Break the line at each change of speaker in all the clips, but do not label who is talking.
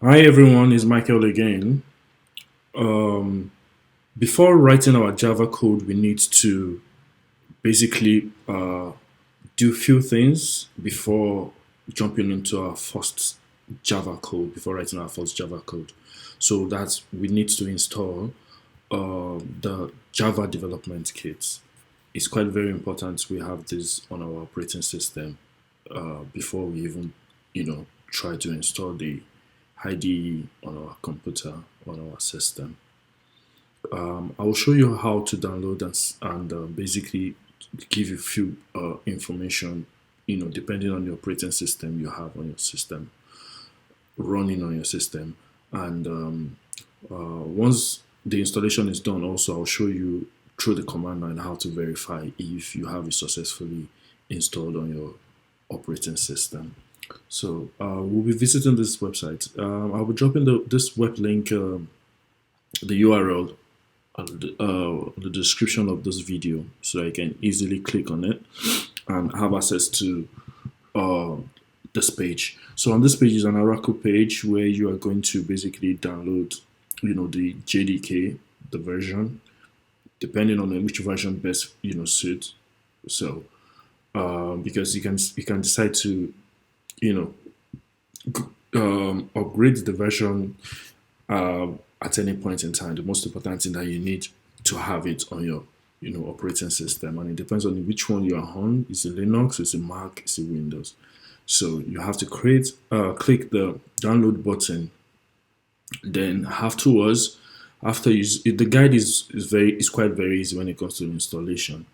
Hi everyone, it's Michael again. Um, Before writing our Java code, we need to basically do few things before jumping into our first Java code, before writing our first Java code. So that's we need to install the Java development kit. It's quite very important we have this on our operating system before we even, try to install the IDE on our computer, on our system. I will show you how to download and basically give you a few information, depending on the operating system you have on your system, running on your system. And once the installation is done, also I'll show you through the command line how to verify if you have it successfully installed on your operating system. So we'll be visiting this website. I'll be dropping this web link, the URL, the description of this video, so I can easily click on it and have access to uh, this page. So on this page is an Oracle page where you are going to basically download, the JDK, the version, depending on which version best suits. So because you can decide to you know upgrade the version uh, at any point in time. The most important thing that you need to have it on your operating system, and it depends on which one you are on. Is it Linux? Is it Mac? Is it Windows? So you have to click the download button. Then afterwards, after you, the guide is quite very easy when it comes to installation.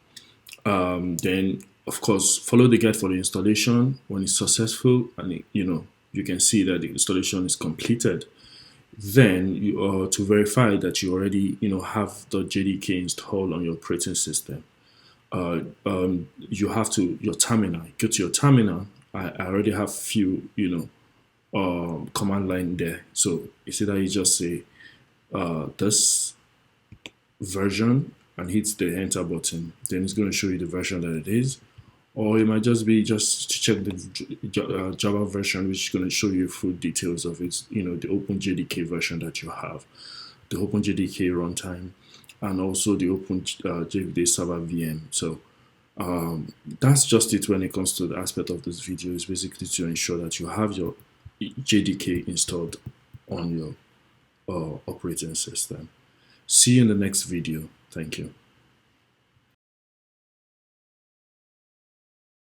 Then of course follow the guide for the installation. When it's successful and you can see that the installation is completed, then to verify that you already have the JDK installed on your operating system, you have to your terminal. Go to your terminal. I already have few command line there. So you see that you just say this version and hit the enter button. Then it's going to show you the version that it is, or it might just be just to check the Java version, which is going to show you full details of it. The OpenJDK version that you have, the OpenJDK runtime, and also the OpenJDK server VM. So that's just it when it comes to the aspect of this video. Is basically to ensure that you have your JDK installed on your operating system. See you in the next video. Thank you.